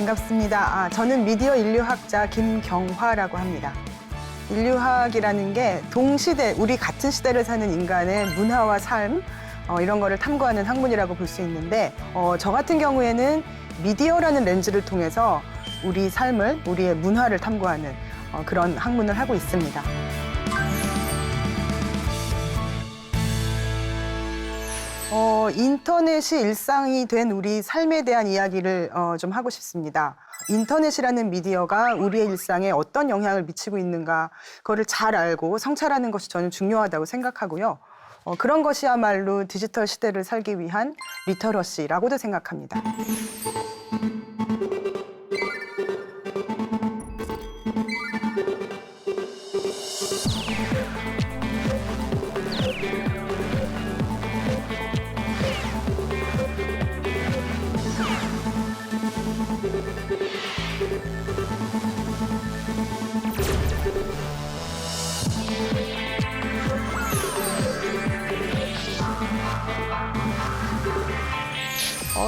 반갑습니다. 저는 미디어 인류학자 김경화라고 합니다. 인류학이라는 게 동시대, 우리 같은 시대를 사는 인간의 문화와 삶, 이런 거를 탐구하는 학문이라고 볼 수 있는데, 저 같은 경우에는 미디어라는 렌즈를 통해서 우리 삶을, 우리의 문화를 탐구하는 그런 학문을 하고 있습니다. 인터넷이 일상이 된 우리 삶에 대한 이야기를 좀 하고 싶습니다. 인터넷이라는 미디어가 우리의 일상에 어떤 영향을 미치고 있는가, 그거를 잘 알고 성찰하는 것이 저는 중요하다고 생각하고요. 그런 것이야말로 디지털 시대를 살기 위한 리터러시라고도 생각합니다.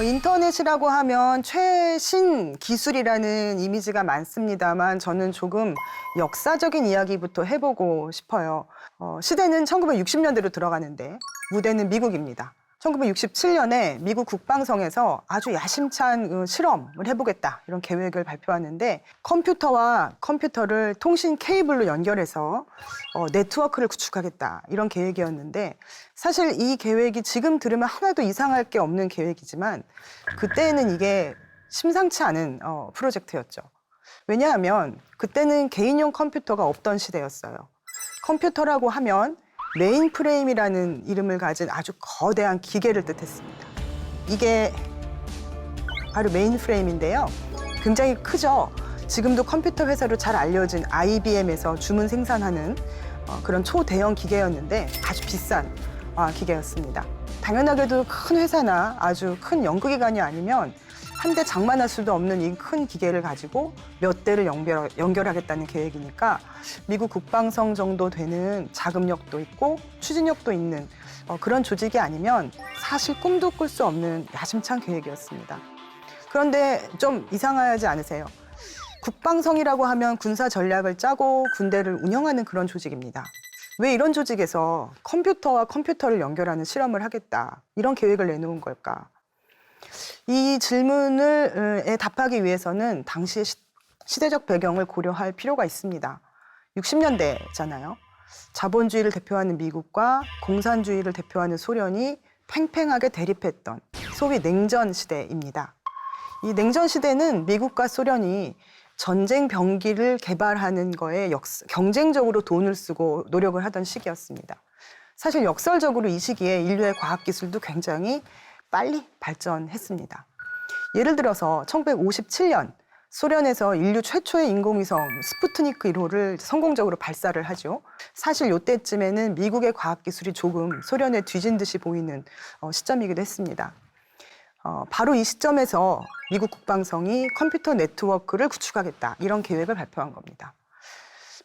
인터넷이라고 하면 최신 기술이라는 이미지가 많습니다만 저는 조금 역사적인 이야기부터 해보고 싶어요. 시대는 1960년대로 들어가는데 무대는 미국입니다. 1967년에 미국 국방성에서 아주 야심찬 실험을 해보겠다 이런 계획을 발표하는데 컴퓨터와 컴퓨터를 통신 케이블로 연결해서 네트워크를 구축하겠다 이런 계획이었는데 사실 이 계획이 지금 들으면 하나도 이상할 게 없는 계획이지만 그때는 이게 심상치 않은 프로젝트였죠. 왜냐하면 그때는 개인용 컴퓨터가 없던 시대였어요. 컴퓨터라고 하면 메인프레임이라는 이름을 가진 아주 거대한 기계를 뜻했습니다. 이게 바로 메인프레임인데요. 굉장히 크죠. 지금도 컴퓨터 회사로 잘 알려진 IBM에서 주문 생산하는 그런 초대형 기계였는데 아주 비싼 기계였습니다. 당연하게도 큰 회사나 아주 큰 연구기관이 아니면 한 대 장만할 수도 없는 이 큰 기계를 가지고 몇 대를 연결하겠다는 계획이니까 미국 국방성 정도 되는 자금력도 있고 추진력도 있는 그런 조직이 아니면 사실 꿈도 꿀 수 없는 야심찬 계획이었습니다. 그런데 좀 이상하지 않으세요? 국방성이라고 하면 군사 전략을 짜고 군대를 운영하는 그런 조직입니다. 왜 이런 조직에서 컴퓨터와 컴퓨터를 연결하는 실험을 하겠다 이런 계획을 내놓은 걸까? 이 질문에 답하기 위해서는 당시의 시대적 배경을 고려할 필요가 있습니다. 60년대잖아요. 자본주의를 대표하는 미국과 공산주의를 대표하는 소련이 팽팽하게 대립했던 소위 냉전 시대입니다. 이 냉전 시대는 미국과 소련이 전쟁 병기를 개발하는 거에 경쟁적으로 돈을 쓰고 노력을 하던 시기였습니다. 사실 역설적으로 이 시기에 인류의 과학기술도 굉장히 빨리 발전했습니다. 예를 들어서 1957년 소련에서 인류 최초의 인공위성 스푸트니크 1호를 성공적으로 발사를 하죠. 사실 이때쯤에는 미국의 과학기술이 조금 소련에 뒤진 듯이 보이는 시점이기도 했습니다. 바로 이 시점에서 미국 국방성이 컴퓨터 네트워크를 구축하겠다 이런 계획을 발표한 겁니다.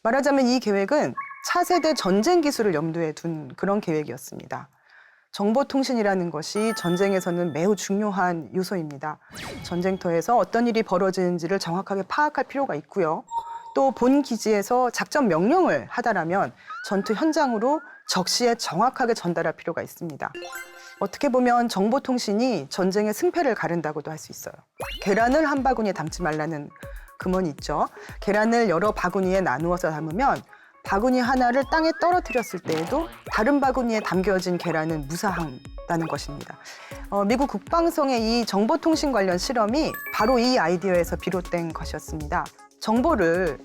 말하자면 이 계획은 차세대 전쟁 기술을 염두에 둔 그런 계획이었습니다. 정보통신이라는 것이 전쟁에서는 매우 중요한 요소입니다. 전쟁터에서 어떤 일이 벌어지는지를 정확하게 파악할 필요가 있고요. 또 본 기지에서 작전 명령을 하다라면 전투 현장으로 적시에 정확하게 전달할 필요가 있습니다. 어떻게 보면 정보통신이 전쟁의 승패를 가른다고도 할 수 있어요. 계란을 한 바구니에 담지 말라는 금언이 있죠. 계란을 여러 바구니에 나누어서 담으면 바구니 하나를 땅에 떨어뜨렸을 때에도 다른 바구니에 담겨진 계란은 무사한다는 것입니다. 미국 국방성의 이 정보통신 관련 실험이 바로 이 아이디어에서 비롯된 것이었습니다. 정보를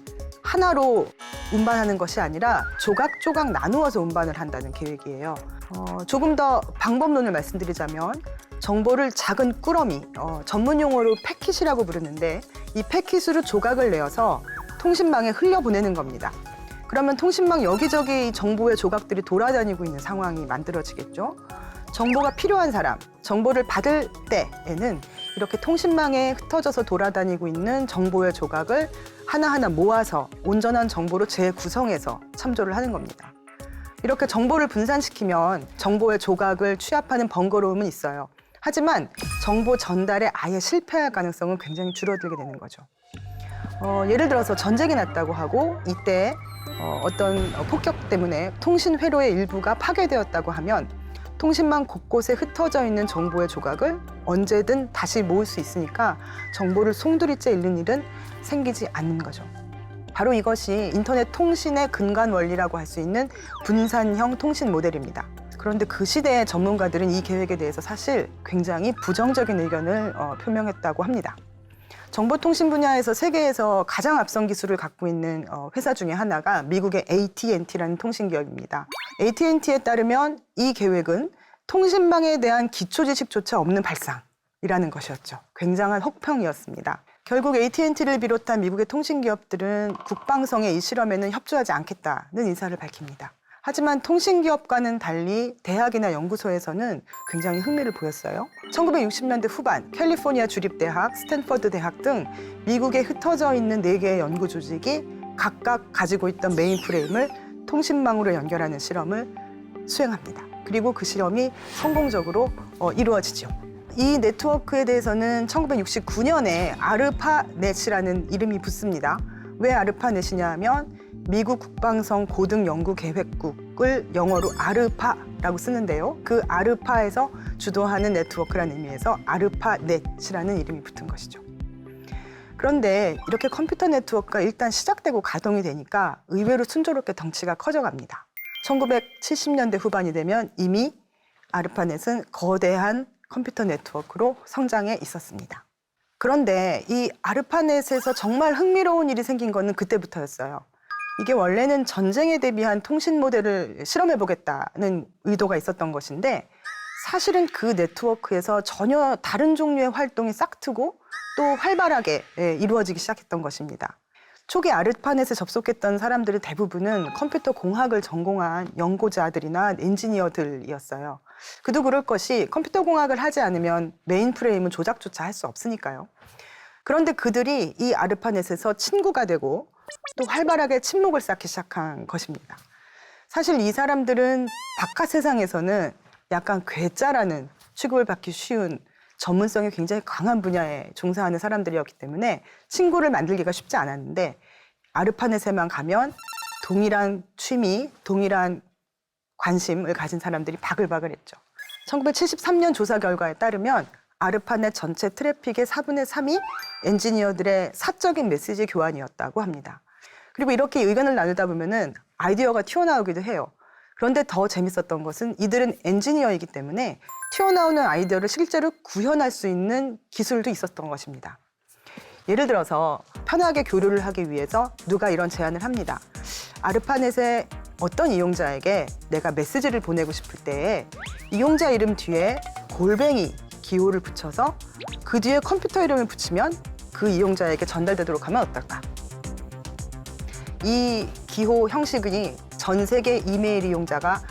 하나로 운반하는 것이 아니라 조각조각 나누어서 운반을 한다는 계획이에요. 조금 더 방법론을 말씀드리자면 정보를 작은 꾸러미, 전문 용어로 패킷이라고 부르는데 이 패킷으로 조각을 내어서 통신망에 흘려보내는 겁니다. 그러면 통신망 여기저기 정보의 조각들이 돌아다니고 있는 상황이 만들어지겠죠. 정보가 필요한 사람, 정보를 받을 때에는 이렇게 통신망에 흩어져서 돌아다니고 있는 정보의 조각을 하나하나 모아서 온전한 정보로 재구성해서 참조를 하는 겁니다. 이렇게 정보를 분산시키면 정보의 조각을 취합하는 번거로움은 있어요. 하지만 정보 전달에 아예 실패할 가능성은 굉장히 줄어들게 되는 거죠. 예를 들어서 전쟁이 났다고 하고 이때 어떤 폭격 때문에 통신 회로의 일부가 파괴되었다고 하면 통신망 곳곳에 흩어져 있는 정보의 조각을 언제든 다시 모을 수 있으니까 정보를 송두리째 잃는 일은 생기지 않는 거죠. 바로 이것이 인터넷 통신의 근간 원리라고 할 수 있는 분산형 통신 모델입니다. 그런데 그 시대의 전문가들은 이 계획에 대해서 사실 굉장히 부정적인 의견을 표명했다고 합니다. 정보통신 분야에서 세계에서 가장 앞선 기술을 갖고 있는 회사 중에 하나가 미국의 AT&T라는 통신기업입니다. AT&T에 따르면 이 계획은 통신망에 대한 기초지식조차 없는 발상이라는 것이었죠. 굉장한 혹평이었습니다. 결국 AT&T를 비롯한 미국의 통신기업들은 국방성의 이 실험에는 협조하지 않겠다는 의사를 밝힙니다. 하지만 통신기업과는 달리 대학이나 연구소에서는 굉장히 흥미를 보였어요. 1960년대 후반 캘리포니아 주립대학, 스탠퍼드 대학 등 미국에 흩어져 있는 4개의 연구 조직이 각각 가지고 있던 메인프레임을 통신망으로 연결하는 실험을 수행합니다. 그리고 그 실험이 성공적으로 이루어지죠. 이 네트워크에 대해서는 1969년에 아르파넷이라는 이름이 붙습니다. 왜 아르파넷이냐 하면 미국 국방성 고등연구계획국을 영어로 아르파라고 쓰는데요. 그 아르파에서 주도하는 네트워크라는 의미에서 아르파넷이라는 이름이 붙은 것이죠. 그런데 이렇게 컴퓨터 네트워크가 일단 시작되고 가동이 되니까 의외로 순조롭게 덩치가 커져갑니다. 1970년대 후반이 되면 이미 아르파넷은 거대한 컴퓨터 네트워크로 성장해 있었습니다. 그런데 이 아르파넷에서 정말 흥미로운 일이 생긴 거는 그때부터였어요. 이게 원래는 전쟁에 대비한 통신 모델을 실험해보겠다는 의도가 있었던 것인데 사실은 그 네트워크에서 전혀 다른 종류의 활동이 싹트고 또 활발하게 이루어지기 시작했던 것입니다. 초기 아르파넷에 접속했던 사람들의 대부분은 컴퓨터 공학을 전공한 연구자들이나 엔지니어들이었어요. 그도 그럴 것이 컴퓨터 공학을 하지 않으면 메인프레임은 조작조차 할 수 없으니까요. 그런데 그들이 이 아르파넷에서 친구가 되고 또 활발하게 친목을 쌓기 시작한 것입니다. 사실 이 사람들은 바깥 세상에서는 약간 괴짜라는 취급을 받기 쉬운 전문성이 굉장히 강한 분야에 종사하는 사람들이었기 때문에 친구를 만들기가 쉽지 않았는데 아르파넷에만 가면 동일한 취미, 동일한 관심을 가진 사람들이 바글바글했죠. 1973년 조사 결과에 따르면 아르파넷 전체 트래픽의 4분의 3이 엔지니어들의 사적인 메시지 교환이었다고 합니다. 그리고 이렇게 의견을 나누다 보면은 아이디어가 튀어나오기도 해요. 그런데 더 재밌었던 것은 이들은 엔지니어이기 때문에 튀어나오는 아이디어를 실제로 구현할 수 있는 기술도 있었던 것입니다. 예를 들어서 편하게 교류를 하기 위해서 누가 이런 제안을 합니다. 아르파넷의 어떤 이용자에게 내가 메시지를 보내고 싶을 때에 이용자 이름 뒤에 골뱅이 기호를 붙여서 그 뒤에 컴퓨터 이름을 붙이면 그 이용자에게 전달되도록 하면 어떨까? 이 기호 형식이 전 세계 이메일 이용자가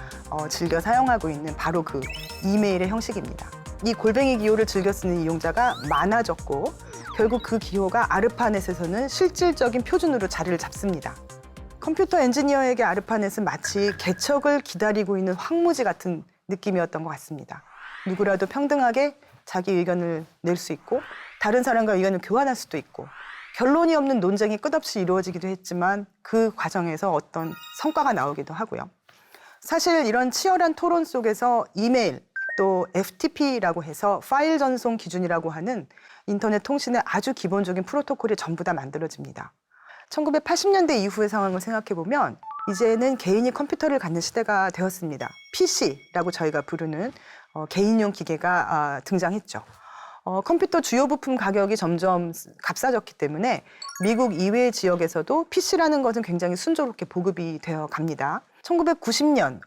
즐겨 사용하고 있는 바로 그 이메일의 형식입니다. 이 골뱅이 기호를 즐겨 쓰는 이용자가 많아졌고 결국 그 기호가 아르파넷에서는 실질적인 표준으로 자리를 잡습니다. 컴퓨터 엔지니어에게 아르파넷은 마치 개척을 기다리고 있는 황무지 같은 느낌이었던 것 같습니다. 누구라도 평등하게 자기 의견을 낼 수 있고 다른 사람과 의견을 교환할 수도 있고 결론이 없는 논쟁이 끝없이 이루어지기도 했지만 그 과정에서 어떤 성과가 나오기도 하고요. 사실 이런 치열한 토론 속에서 이메일 또 FTP라고 해서 파일 전송 기준이라고 하는 인터넷 통신의 아주 기본적인 프로토콜이 전부 다 만들어집니다. 1980년대 이후의 상황을 생각해 보면 이제는 개인이 컴퓨터를 갖는 시대가 되었습니다. PC라고 저희가 부르는 개인용 기계가 등장했죠. 컴퓨터 주요 부품 가격이 점점 값싸졌기 때문에 미국 이외의 지역에서도 PC라는 것은 굉장히 순조롭게 보급이 되어 갑니다. 1990년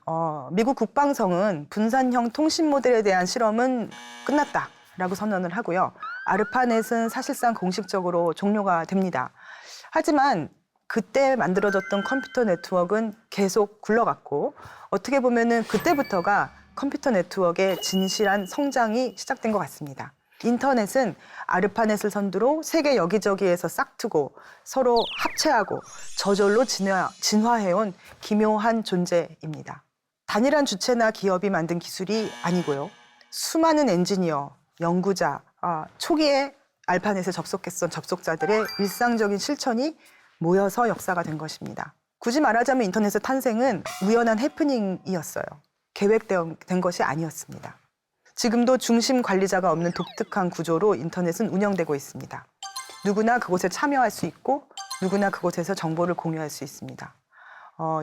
미국 국방성은 분산형 통신 모델에 대한 실험은 끝났다라고 선언을 하고요. 아르파넷은 사실상 공식적으로 종료가 됩니다. 하지만 그때 만들어졌던 컴퓨터 네트워크는 계속 굴러갔고 어떻게 보면은 그때부터가 컴퓨터 네트워크의 진실한 성장이 시작된 것 같습니다. 인터넷은 아르파넷을 선두로 세계 여기저기에서 싹트고 서로 합체하고 저절로 진화해온 기묘한 존재입니다. 단일한 주체나 기업이 만든 기술이 아니고요. 수많은 엔지니어, 연구자, 초기에 알파넷에 접속했던 접속자들의 일상적인 실천이 모여서 역사가 된 것입니다. 굳이 말하자면 인터넷의 탄생은 우연한 해프닝이었어요. 계획된 것이 아니었습니다. 지금도 중심 관리자가 없는 독특한 구조로 인터넷은 운영되고 있습니다. 누구나 그곳에 참여할 수 있고 누구나 그곳에서 정보를 공유할 수 있습니다.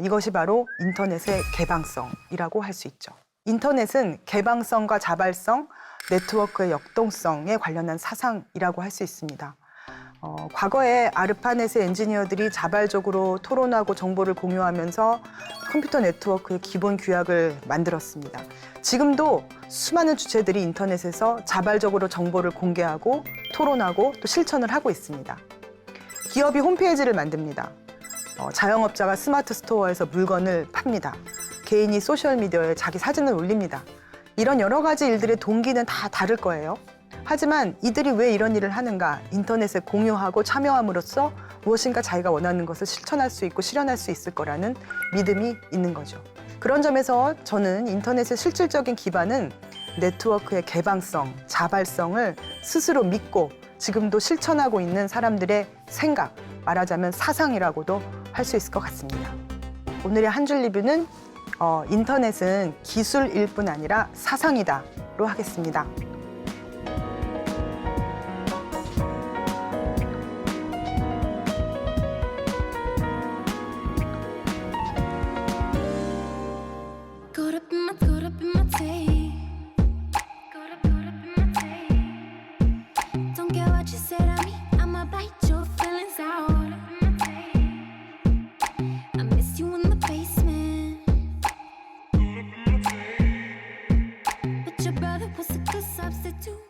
이것이 바로 인터넷의 개방성이라고 할 수 있죠. 인터넷은 개방성과 자발성, 네트워크의 역동성에 관련한 사상이라고 할 수 있습니다. 과거에 아르파넷의 엔지니어들이 자발적으로 토론하고 정보를 공유하면서 컴퓨터 네트워크의 기본 규약을 만들었습니다. 지금도 수많은 주체들이 인터넷에서 자발적으로 정보를 공개하고 토론하고 또 실천을 하고 있습니다. 기업이 홈페이지를 만듭니다. 자영업자가 스마트 스토어에서 물건을 팝니다. 개인이 소셜미디어에 자기 사진을 올립니다. 이런 여러 가지 일들의 동기는 다 다를 거예요. 하지만 이들이 왜 이런 일을 하는가? 인터넷에 공유하고 참여함으로써 무엇인가 자기가 원하는 것을 실천할 수 있고 실현할 수 있을 거라는 믿음이 있는 거죠. 그런 점에서 저는 인터넷의 실질적인 기반은 네트워크의 개방성, 자발성을 스스로 믿고 지금도 실천하고 있는 사람들의 생각, 말하자면 사상이라고도 할 수 있을 것 같습니다. 오늘의 한 줄 리뷰는 인터넷은 기술일 뿐 아니라 사상이다로 하겠습니다. Caught up in my tape. Caught up in my tape. Don't care what you said on me, I'ma bite your feelings out. I miss you in the basement. But your brother was a good substitute.